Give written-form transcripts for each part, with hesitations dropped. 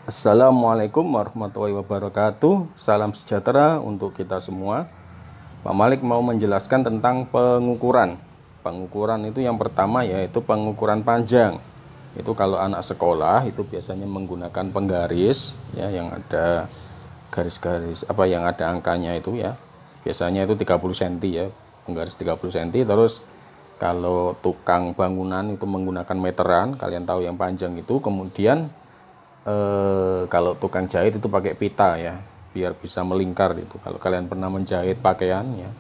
Assalamualaikum warahmatullahi wabarakatuh. Salam sejahtera untuk kita semua. Pak Malik mau menjelaskan tentang pengukuran. Pengukuran itu yang pertama yaitu pengukuran panjang. Itu kalau anak sekolah itu biasanya menggunakan penggaris ya, yang ada garis-garis yang ada angkanya itu ya. Biasanya itu 30 cm ya, penggaris 30 cm. Terus kalau tukang bangunan itu menggunakan meteran, kalian tahu yang panjang itu. Kemudian kalau tukang jahit itu pakai pita ya, biar bisa melingkar itu kalau kalian pernah menjahit pakaian ya.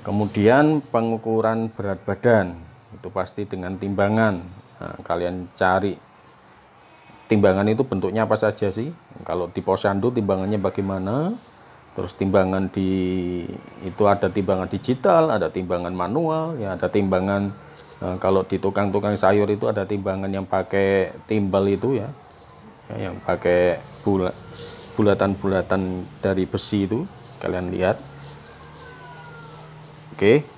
Kemudian pengukuran berat badan itu pasti dengan timbangan. Nah, kalian cari timbangan itu bentuknya apa saja sih. Kalau di posyandu timbangannya bagaimana, terus timbangan itu ada timbangan digital, ada timbangan manual ya, ada timbangan kalau di tukang-tukang sayur itu ada timbangan yang pakai timbal itu ya, yang pakai bulatan-bulatan dari besi itu, kalian lihat. Oke,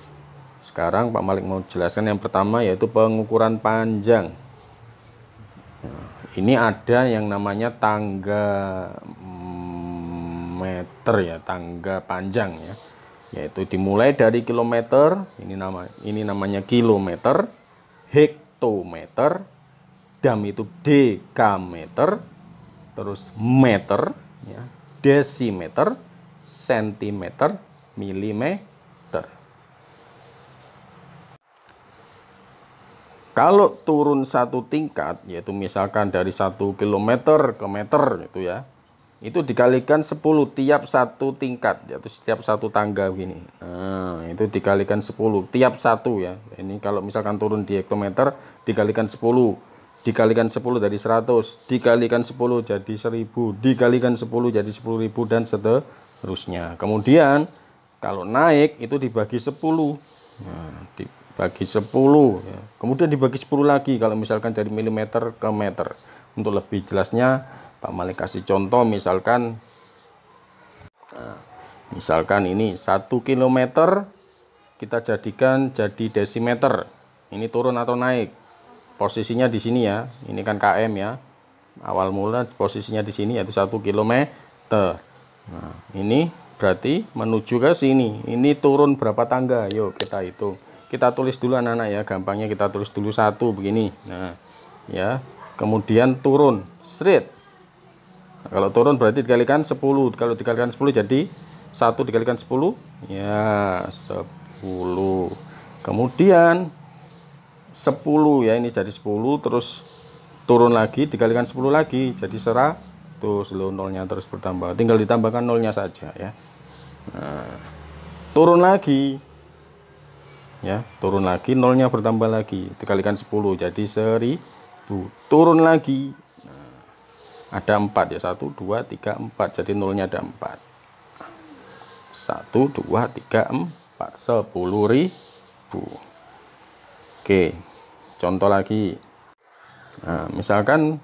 sekarang Pak Malik mau jelaskan yang pertama yaitu pengukuran panjang. Ini ada yang namanya tangga meter ya, tangga panjang ya, yaitu dimulai dari kilometer, ini namanya kilometer, hektometer, dam itu dekameter, terus meter ya, desimeter, sentimeter, milimeter. Kalau turun satu tingkat, yaitu misalkan dari 1 kilometer ke meter itu ya, itu dikalikan 10 tiap satu tingkat, yaitu setiap satu tangga begini. Nah, itu dikalikan 10 tiap satu ya. Ini kalau misalkan turun di hektometer dikalikan 10, dikalikan 10 dari 100, dikalikan 10 jadi 1000, dikalikan 10 jadi 10.000 dan seterusnya. Kemudian kalau naik itu dibagi 10. Nah, dibagi 10 ya. Kemudian dibagi 10 lagi kalau misalkan dari milimeter ke meter. Untuk lebih jelasnya Pak Malik kasih contoh, misalkan ini 1 kilometer kita jadikan jadi desimeter. Ini turun atau naik? Posisinya di sini ya. Ini kan km ya. Awal mula posisinya di sini yaitu 1 kilometer. Nah, ini berarti menuju ke sini. Ini turun berapa tangga? Yuk kita hitung. Kita tulis dulu anak-anak ya. Gampangnya kita tulis dulu 1 begini. Nah, ya. Kemudian turun straight. Nah, kalau turun berarti dikalikan 10. Kalau dikalikan 10 jadi 1 dikalikan 10 ya 10. Kemudian 10 ya, ini jadi 10, terus turun lagi dikalikan 10 lagi jadi 100. Loh, nolnya terus bertambah, tinggal ditambahkan nolnya saja ya. Nah, turun lagi ya, turun lagi, nolnya bertambah lagi, dikalikan 10 jadi 1000. Turun lagi, nah, ada 4 ya, 1 2 3 4, jadi nolnya ada 4. 1 2 3 4, 10.000. Oke, contoh lagi. Nah, misalkan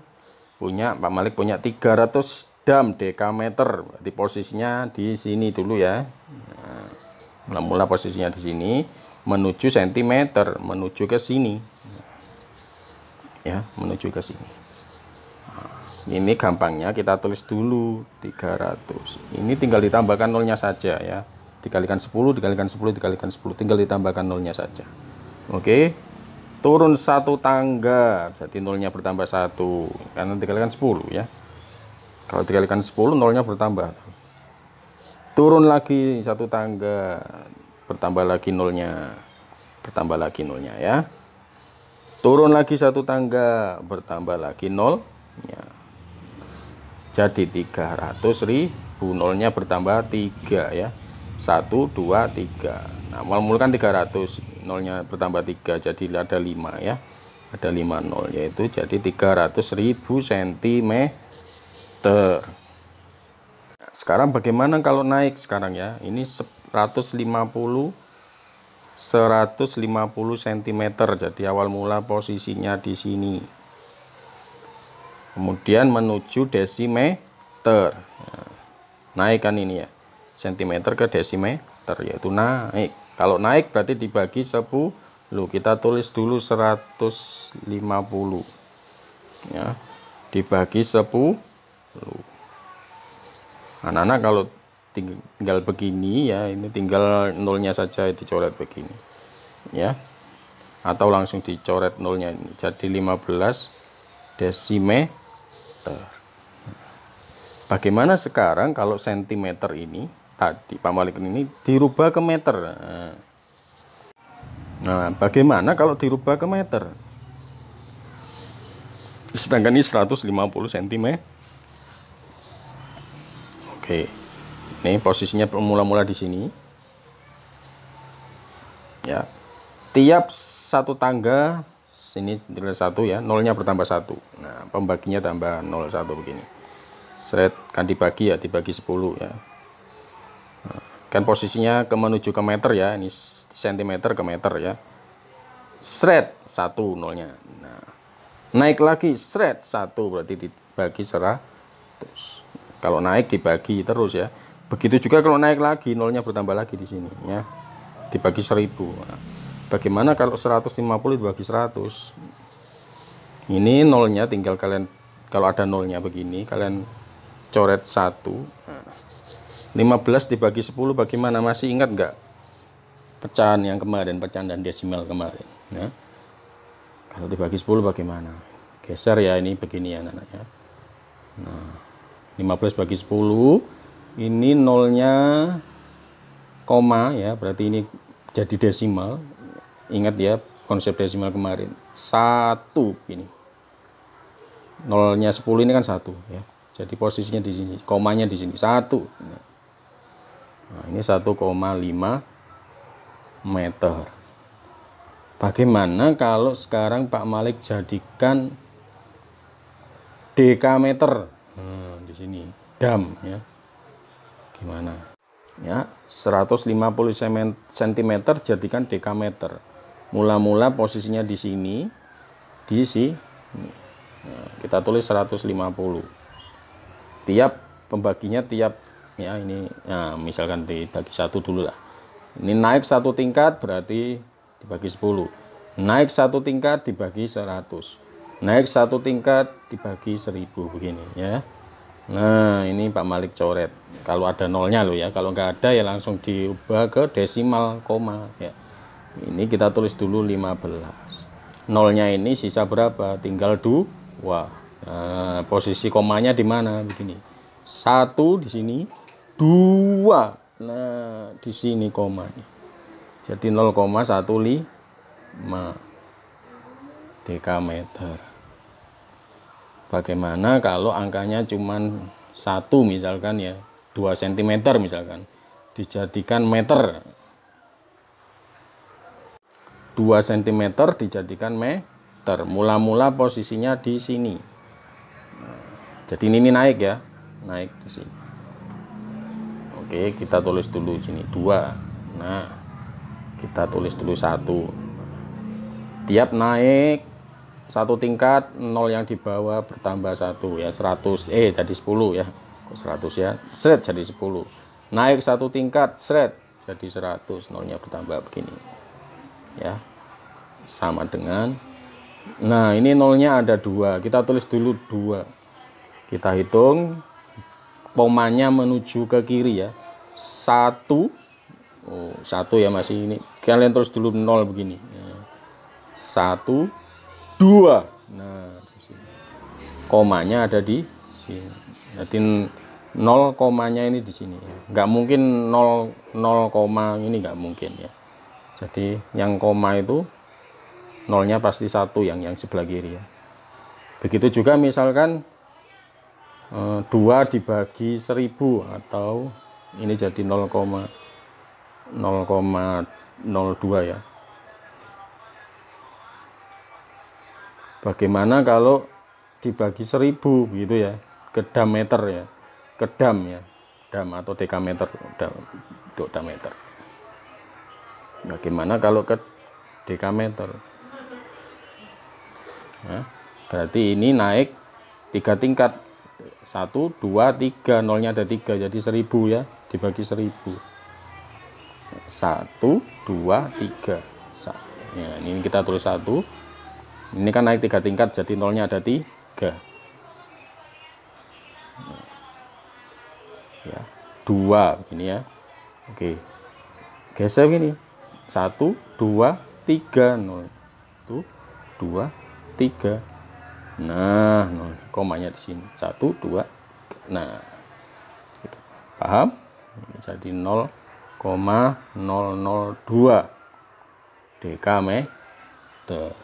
Pak Malik punya 300 dam dekameter, di posisinya di sini dulu ya. Nah, mula posisinya di sini, menuju sentimeter, menuju ke sini. Ya, menuju ke sini. Nah, ini gampangnya kita tulis dulu 300. Ini tinggal ditambahkan nolnya saja ya. Dikalikan 10, dikalikan 10, dikalikan 10, tinggal ditambahkan nolnya saja. Oke. Turun 1 tangga, jadi nolnya bertambah 1 karena dikalikan 10 ya. Kalau dikalikan 10 nolnya bertambah. Turun lagi 1 tangga, bertambah lagi nolnya, ya. Turun lagi 1 tangga, bertambah lagi nolnya. Jadi 300.000, nolnya bertambah 3 ya. 1 2 3. Nah, mula kan 300, nolnya bertambah 3 jadi ada 5 ya. Ada 5 nol, yaitu jadi 300.000 cm. Nah, sekarang bagaimana kalau naik sekarang ya? Ini 150 cm, jadi awal mula posisinya di sini. Kemudian menuju desimeter. Nah, naik kan ini ya. Sentimeter ke desimeter, yaitu naik. Kalau naik berarti dibagi 10. Kita tulis dulu 150 ya, dibagi 10. Anak-anak kalau tinggal begini ya, ini tinggal nolnya saja dicoret begini ya, atau langsung dicoret nolnya ini jadi 15 desimeter. Bagaimana sekarang kalau sentimeter ini tadi Pak Malik ini dirubah ke meter? Nah, bagaimana kalau dirubah ke meter? Sedangkan ini 150 cm. Oke. Ini posisinya mula-mula di sini. Ya. Tiap satu tangga sini nilai 1 ya, nolnya bertambah 1. Nah, pembaginya tambah 0,1 begini. Seret kan dibagi ya, dibagi 10 ya. Nah, kan posisinya menuju ke meter ya, ini sentimeter ke meter ya. Seret 1 nolnya. Nah, naik lagi seret 1 berarti dibagi 100. Kalau naik dibagi terus ya. Begitu juga kalau naik lagi nolnya bertambah lagi di sini ya. Dibagi 1000. Nah, bagaimana kalau 150 dibagi 100? Ini nolnya tinggal kalian, kalau ada nolnya begini kalian coret 1. Nah, 15 dibagi 10 bagaimana? Masih ingat nggak pecahan yang kemarin, pecahan dan desimal kemarin ya? Kalau dibagi 10 bagaimana? Geser ya, ini begini ya anak-anak ya. Nah, 15 bagi 10 ini nolnya koma ya, berarti ini jadi desimal. Ingat ya konsep desimal kemarin, 1 ini. Nolnya 10 ini kan 1 ya. Jadi posisinya di sini, komanya di sini 1. Nah, ini 1,5 meter. Bagaimana kalau sekarang Pak Malik jadikan dekameter? Nah, di sini dam ya. Gimana? Ya, 150 cm jadikan dekameter. Mula-mula posisinya di sini, di sini. Nah, kita tulis 150. Tiap pembaginya tiap ya ini, nah misalkan dibagi 1 dulu lah. Ini naik 1 tingkat berarti dibagi 10. Naik 1 tingkat dibagi 100. Naik 1 tingkat dibagi 1000 begini ya. Nah, ini Pak Malik coret. Kalau ada nolnya loh ya. Kalau nggak ada ya langsung diubah ke desimal koma ya. Ini kita tulis dulu 15. Nolnya ini sisa berapa? Tinggal 2. Nah, posisi komanya di mana? Begini. 1 di sini, 2. Nah, di sini komanya. Jadi 0,15 dekameter. Bagaimana kalau angkanya cuman 1 misalkan ya, 2 cm misalkan, dijadikan meter. 2 cm dijadikan meter. Mula-mula posisinya di sini. Nah, jadi ini naik ya, naik di sini. Oke, kita tulis dulu sini 2. Nah, kita tulis dulu 1. Tiap naik 1 tingkat, 0 yang di bawah bertambah 1 ya, 100 jadi 10 ya. Kok 100 ya? Seret jadi 10. Naik 1 tingkat, seret jadi 100, nolnya bertambah begini. Ya. Sama dengan, nah ini nolnya ada 2. Kita tulis dulu 2. Kita hitung komanya menuju ke kiri ya. 1. Oh, 1 ya masih ini. Kalian terus dulu 0 begini. 1, 2. Nah, di sini. Komanya ada di sini. Jadi 0 komanya ini di sini. Nggak mungkin 0 koma ini nggak mungkin ya. Jadi yang koma itu nolnya pasti 1 yang sebelah kiri ya. Begitu juga misalkan 2 dibagi 1000 atau ini jadi 0,02 ya. Bagaimana kalau dibagi 1000 gitu ya, ke diameter ya, ke dam ya, dam atau dekameter, diameter. Bagaimana kalau ke dekameter? Nah, berarti ini naik 3 tingkat, 1, 2, 3, nolnya ada 3, jadi 1000 ya, dibagi 1000. 1, 2, 3. Ya, ini kita tulis 1. Ini kan naik 3 tingkat, jadi nolnya ada 3. ya, 2 begini ya. Oke, geser gini, 1 2 3 0, 1 2 3. Nah, komanya di sini 1 2. Nah, gitu. Paham? Ini jadi 0,002 dekameter.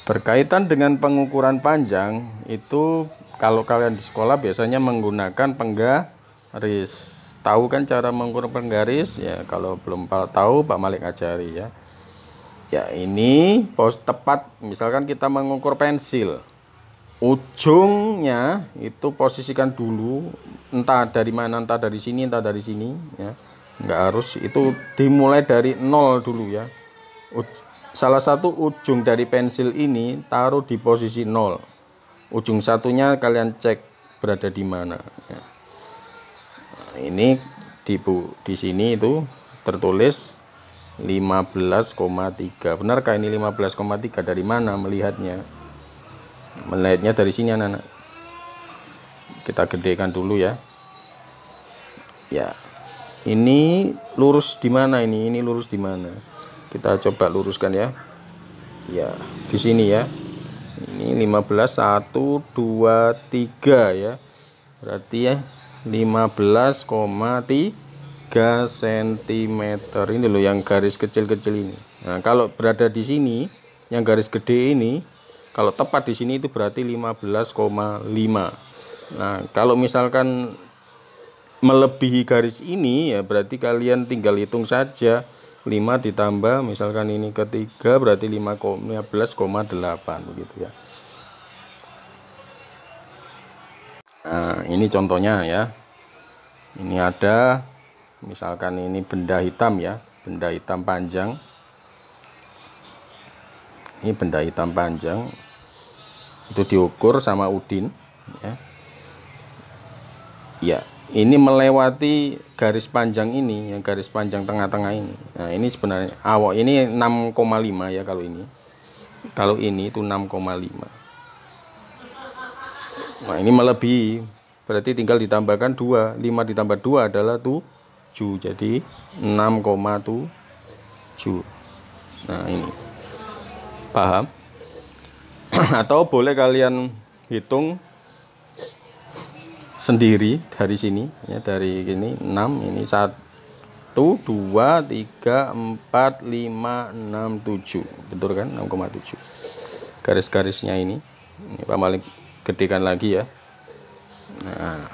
Berkaitan dengan pengukuran panjang itu, kalau kalian di sekolah biasanya menggunakan penggaris. Tahu kan cara mengukur penggaris? Ya, kalau belum tahu Pak Malik ajari ya. Ya, ini tepat. Misalkan kita mengukur pensil, ujungnya itu posisikan dulu, entah dari mana, entah dari sini, entah dari sini ya. Nggak harus, itu dimulai dari 0 dulu ya. Salah satu ujung dari pensil ini taruh di posisi 0. Ujung satunya kalian cek berada di mana ya. Nah, ini di sini itu tertulis 15,3. Benarkah ini 15,3? Dari mana melihatnya? Melihatnya dari sini anak-anak. Kita gedekan dulu ya. Ya. Ini lurus di mana ini? Ini lurus di mana? Kita coba luruskan ya. Ya, di sini ya. Ini 15 1 2 3 ya. Berarti ya 15,3 cm. Ini loh yang garis kecil-kecil ini. Nah, kalau berada di sini, yang garis gede ini, kalau tepat di sini itu berarti 15,5. Nah, kalau misalkan melebihi garis ini ya berarti kalian tinggal hitung saja. 5 ditambah misalkan ini ketiga berarti 15,8 begitu ya. Nah, ini contohnya ya. Ini ada misalkan ini benda hitam ya, benda hitam panjang. Ini benda hitam panjang itu diukur sama Udin ya. Ya, ini melewati garis panjang ini, yang garis panjang tengah-tengah ini. Nah, ini sebenarnya awal ini 6,5 ya kalau ini. Kalau ini itu 6,5. Nah, ini melebihi. Berarti tinggal ditambahkan 2. 5 ditambah 2 adalah 7. Jadi 6,7. Nah, ini. Paham? Atau boleh kalian hitung sendiri dari sini ya, dari ini 6, ini 1 2 3 4 5 6 7, betul kan? 6,7 garis-garisnya ini Pak Malik gedekan lagi ya. Nah,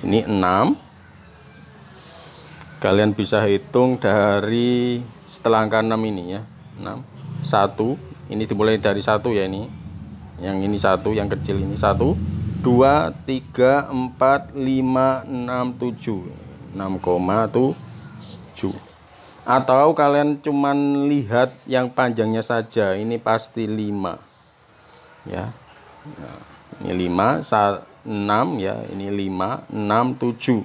ini 6, kalian bisa hitung dari setelah angka 6 ini ya. 6 1 ini dimulai dari 1 ya, ini yang ini 1 yang kecil ini 1 2 3 4 5 6 7 6,7. Atau kalian cuman lihat yang panjangnya saja, ini pasti 5 ya. Nah, ini 5 6 ya, ini 5 6 7.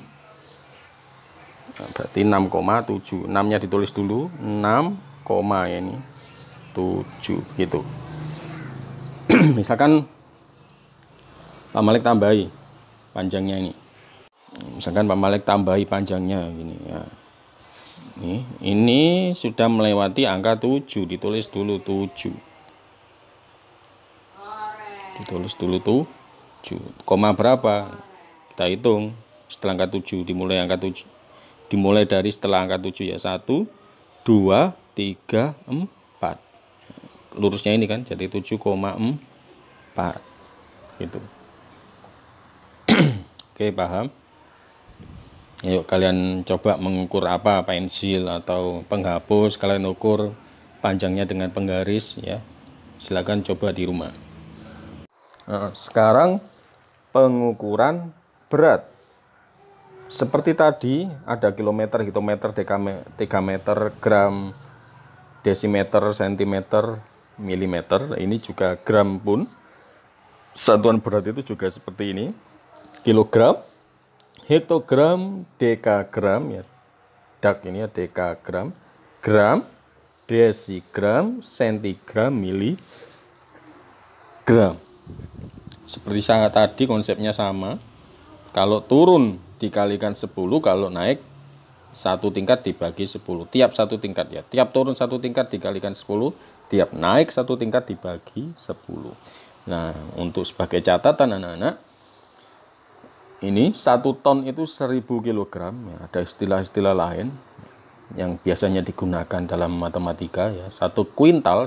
Nah, berarti 6,7. 6 nya ditulis dulu 6, ya ini 7 gitu. Misalkan Pak Malik tambahi panjangnya ini. Misalkan Pak Malik tambahi panjangnya gini ya. Ini sudah melewati angka 7, ditulis dulu 7. Ditulis dulu 7. Koma berapa? Kita hitung setelah angka 7, dimulai angka 7. Dimulai dari setelah angka 7 ya. 1 2 3 4. Lurusnya ini kan jadi 7,4 gitu. Oke, paham? Ayo kalian coba mengukur apa, pensil atau penghapus, kalian ukur panjangnya dengan penggaris ya. Silakan coba di rumah. Nah, sekarang pengukuran berat. Seperti tadi ada kilometer, hektometer, dekameter, gram, desimeter, sentimeter, milimeter. Ini juga gram pun. Satuan berat itu juga seperti ini. Kilogram, hektogram, dekagram ya. Dak ini ya, dekagram, gram, desigram, sentigram, miligram. Seperti saat tadi konsepnya sama. Kalau turun dikalikan 10, kalau naik satu tingkat dibagi 10. Tiap satu tingkat ya. Tiap turun satu tingkat dikalikan 10, tiap naik satu tingkat dibagi 10. Nah, untuk sebagai catatan anak-anak, ini 1 ton itu 1000 kg. Ya, ada istilah-istilah lain yang biasanya digunakan dalam matematika ya. 1 kintal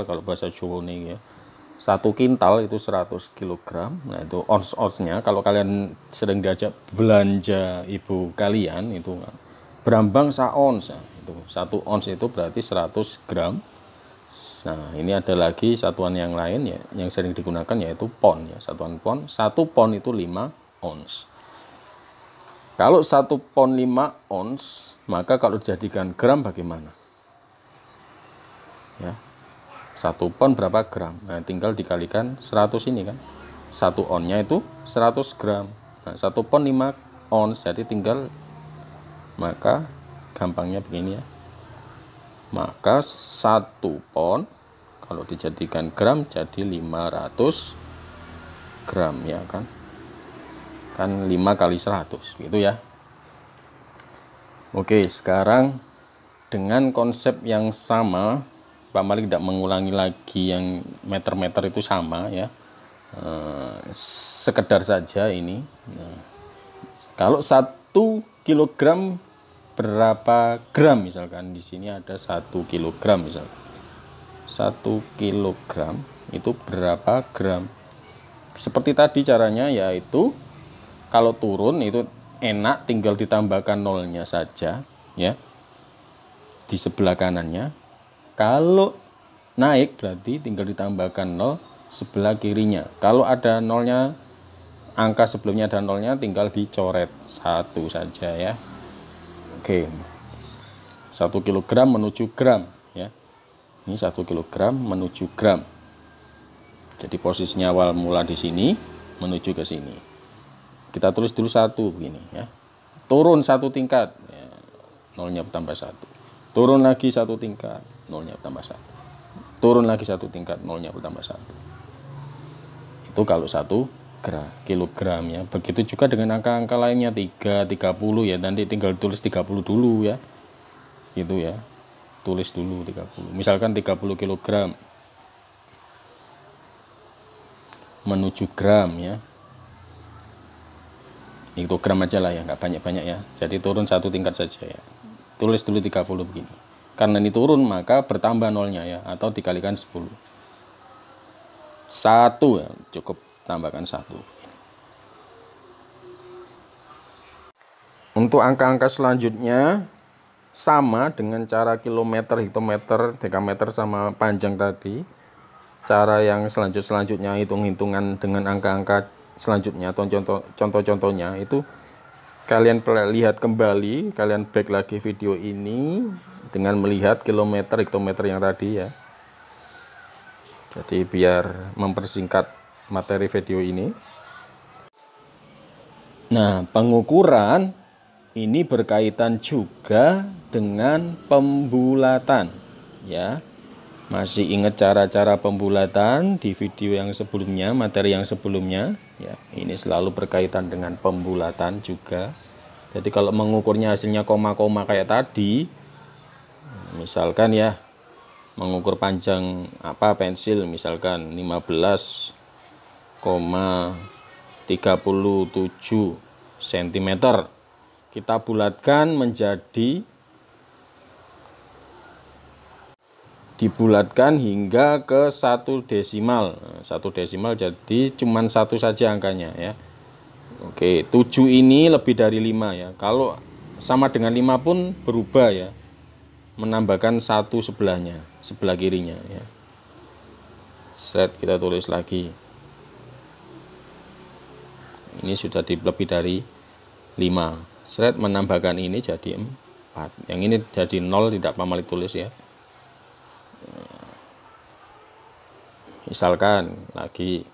kalau bahasa Jawa nih ya. 1 kintal itu 100 kg. Nah, itu ons-onsnya. Kalau kalian sering diajak belanja ibu kalian, itu berambang saons. Ya. Itu 1 ons itu berarti 100 gram. Nah, ini ada lagi satuan yang lain ya, yang sering digunakan yaitu pon ya. Satuan pon. 1 pon itu 5 ons. Kalau 1 pon 5 ons, maka kalau dijadikan gram bagaimana? Ya. 1 pon berapa gram? Nah, tinggal dikalikan 100 ini kan. 1 onnya itu 100 gram. Nah, 1 pon 5 ons, jadi tinggal, maka gampangnya begini ya. Maka 1 pon kalau dijadikan gram jadi 500 gram ya kan. Kan 5 kali 100 gitu ya. Oke, sekarang dengan konsep yang sama, Pak Malik tidak mengulangi lagi yang meter-meter itu sama ya, sekedar saja ini. Nah, kalau 1 kilogram berapa gram misalkan, di sini ada 1 kilogram misalkan. 1 kilogram itu berapa gram? Seperti tadi caranya, yaitu kalau turun itu enak tinggal ditambahkan nolnya saja ya di sebelah kanannya. Kalau naik berarti tinggal ditambahkan 0 sebelah kirinya. Kalau ada nolnya, angka sebelumnya ada nolnya, tinggal dicoret 1 saja ya. Oke. 1 kilogram menuju gram ya. Ini 1 kilogram menuju gram. Jadi posisinya awal mula di sini menuju ke sini. Kita tulis dulu 1 begini ya. Turun 1 tingkat ya, nolnya tambah 1. Turun lagi 1 tingkat, nolnya tambah 1. Turun lagi 1 tingkat, nolnya tambah 1. Itu kalau 1 kilogram ya. Begitu juga dengan angka-angka lainnya, 3, 30 ya. Nanti tinggal tulis 30 dulu ya. Gitu ya. Tulis dulu 30. Misalkan 30 kilogram menuju gram ya. Itu gram aja lah ya, nggak banyak-banyak ya. Jadi turun 1 tingkat saja ya. Tulis dulu 30 begini. Karena ini turun maka bertambah nolnya ya, atau dikalikan 10. 1 ya, cukup tambahkan 1. Untuk angka-angka selanjutnya sama dengan cara kilometer, hektometer, dekameter sama panjang tadi. Cara yang selanjutnya hitung-hitungan dengan angka-angka selanjutnya atau contoh-contohnya itu kalian lihat kembali, kalian back lagi video ini dengan melihat kilometer, hektometer yang tadi ya. Jadi biar mempersingkat materi video ini. Nah, pengukuran ini berkaitan juga dengan pembulatan ya. Masih ingat cara-cara pembulatan di video yang sebelumnya, materi yang sebelumnya ya. Ini selalu berkaitan dengan pembulatan juga. Jadi kalau mengukurnya hasilnya koma-koma kayak tadi, misalkan ya, mengukur panjang pensil misalkan 15,37 cm, kita bulatkan menjadi, dibulatkan hingga ke 1 desimal. 1 desimal jadi cuman 1 saja angkanya ya. Oke, 7 ini lebih dari 5 ya. Kalau sama dengan 5 pun berubah ya. Menambahkan 1 sebelahnya, sebelah kirinya ya. Set, kita tulis lagi. Ini sudah lebih dari 5. Set, menambahkan ini jadi 4. Yang ini jadi 0, tidak Pak Malik tulis ya. Misalkan lagi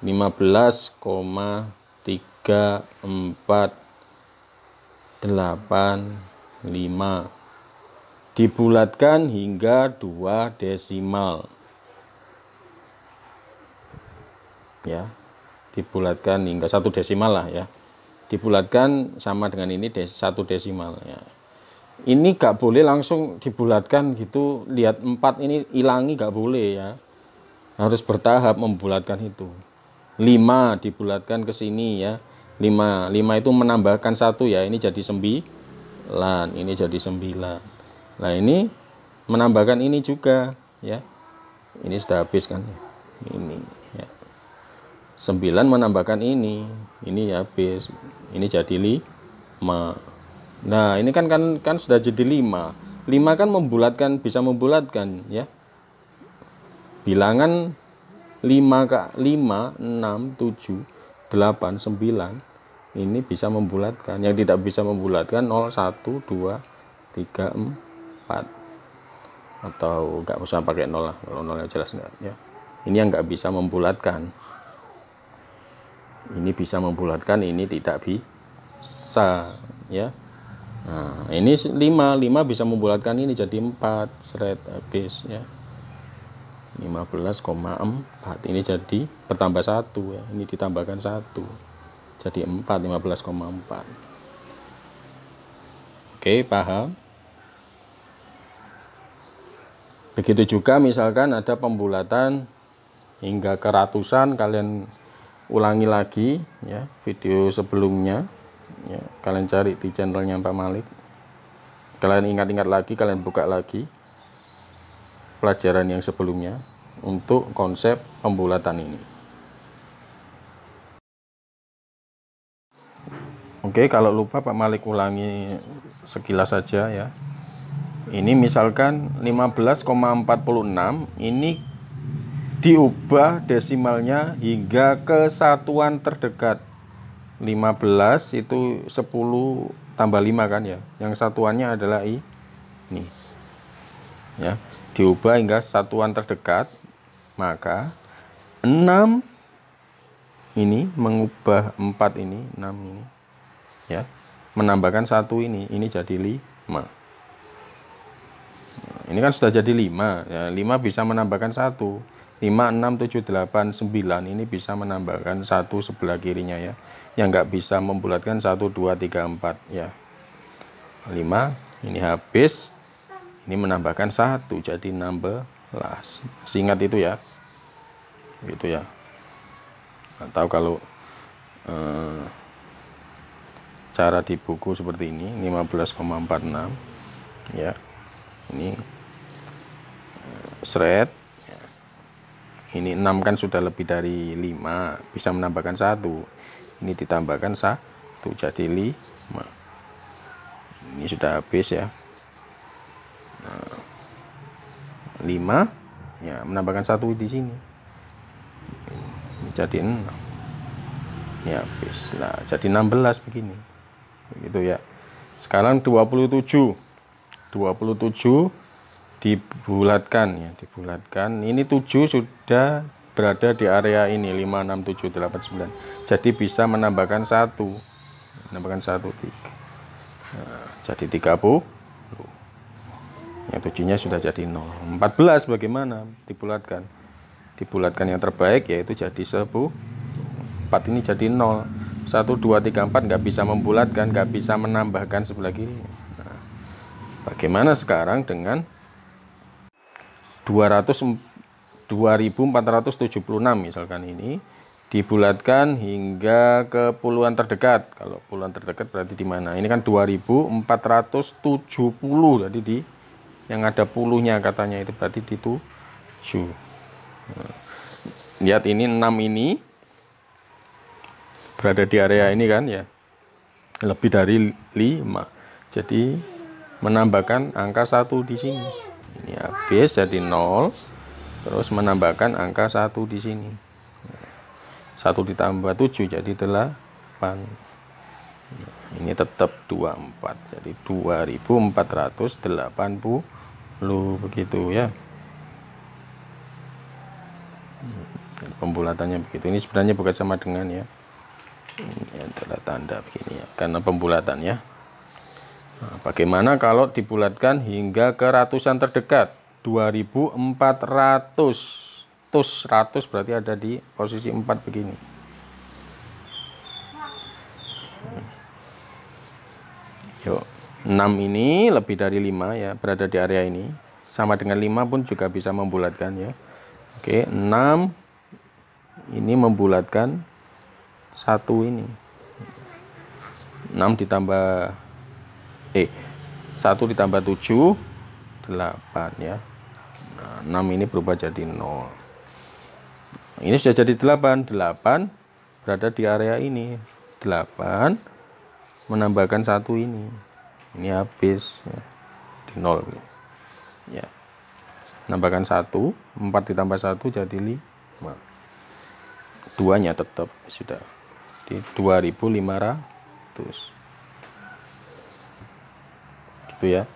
15,3485 dibulatkan hingga 2 desimal ya. dibulatkan hingga 1 desimal lah ya, dibulatkan sama dengan ini 1 desimal ya. Ini gak boleh langsung dibulatkan gitu, lihat 4 ini hilangi, gak boleh ya, harus bertahap membulatkan itu. 5 dibulatkan ke sini ya, 5 itu menambahkan 1 ya, ini jadi 9, ini jadi 9. Nah ini menambahkan ini juga ya, ini sudah habis kan ini ya, 9 menambahkan ini ya habis, ini jadi 5. Nah ini kan sudah jadi 5 kan membulatkan, bisa membulatkan ya, bilangan 5 6 7 8 9 ini bisa membulatkan. Yang tidak bisa membulatkan 0 1 2 3 4, atau nggak usah pakai 0 lah, kalau 0 jelas enggak ya. Ini yang nggak bisa membulatkan, ini bisa membulatkan, ini tidak bisa ya. Nah ini 5 bisa membulatkan, ini jadi 4 seret habis ya, 15,4. Ini jadi bertambah 1 ya, ini ditambahkan 1 jadi 4, 15,4. Oke, paham? Begitu juga misalkan ada pembulatan hingga ke ratusan, kalian ulangi lagi ya video sebelumnya ya, kalian cari di channelnya Pak Malik, kalian ingat-ingat lagi, kalian buka lagi pelajaran yang sebelumnya untuk konsep pembulatan ini. Oke, kalau lupa Pak Malik ulangi sekilas saja ya. Ini misalkan 15,46, ini diubah desimalnya hingga ke satuan terdekat. 15 itu 10 tambah 5 kan ya, yang satuannya adalah ini ya, diubah hingga satuan terdekat, maka 6 ini mengubah 4 ini, 6 ini ya, menambahkan 1 ini jadi 5. Ini kan sudah jadi 5 ya, 5 bisa menambahkan 1, 5 6 7 8 9 ini bisa menambahkan 1 sebelah kirinya ya, yang nggak bisa membulatkan 1 2 3 4 ya. 5 ini habis, ini menambahkan 1 jadi 16. Ingat itu ya, gitu ya. Atau kalau cara di buku seperti ini 15,46 ya, ini seret ya. Ini 6 kan sudah lebih dari 5, bisa menambahkan 1, ini ditambahkan 1 jadi 5. Ini sudah habis ya. Nah, 5 ya, menambahkan 1 di sini, ini jadi 6, ini habis lah, jadi 16 begini begitu ya. Sekarang 27 dibulatkan ya, dibulatkan. Ini 7 sudah berada di area ini 5 6 7 8 9, jadi bisa menambahkan 1, menambahkan 1 3. Nah, jadi 30. Yang 7-nya sudah jadi 0. 14 bagaimana dibulatkan? Dibulatkan yang terbaik yaitu jadi 10. 4 ini jadi 0. 1 2 3 4 nggak bisa membulatkan, nggak bisa menambahkan sebelah kiri. Nah, bagaimana sekarang dengan 2476 misalkan, ini dibulatkan hingga ke puluhan terdekat. Kalau puluhan terdekat berarti di mana? Ini kan 2470, jadi di yang ada puluhnya katanya itu berarti di 7. Nah, lihat ini 6 ini berada di area ini kan ya, lebih dari 5, jadi menambahkan angka 1 di sini. Ini habis jadi 0, terus menambahkan angka 1 di sini. 1 ditambah 7 jadi 8. Ini tetap 24, jadi 2480 begitu ya. Pembulatannya begitu. Ini sebenarnya bukan sama dengan ya, ini adalah tanda begini ya, karena pembulatan ya. Nah, bagaimana kalau dibulatkan hingga ke ratusan terdekat? 2400. 100 berarti ada di posisi 4 begini. Yuk, 6 ini lebih dari 5 ya, berada di area ini. Sama dengan 5 pun juga bisa membulatkan ya. Oke, 6 ini membulatkan 1 ini. 6 ditambah 1 ditambah 7 8 ya. Nah, 6 ini berubah jadi 0. Ini sudah jadi 8. 8 berada di area ini. 8 menambahkan 1 ini. Ini habis ya, di 0 ya. Menambahkan 1, 4 ditambah 1 jadi 5. 2-nya tetap sudah di 2500. Gitu ya.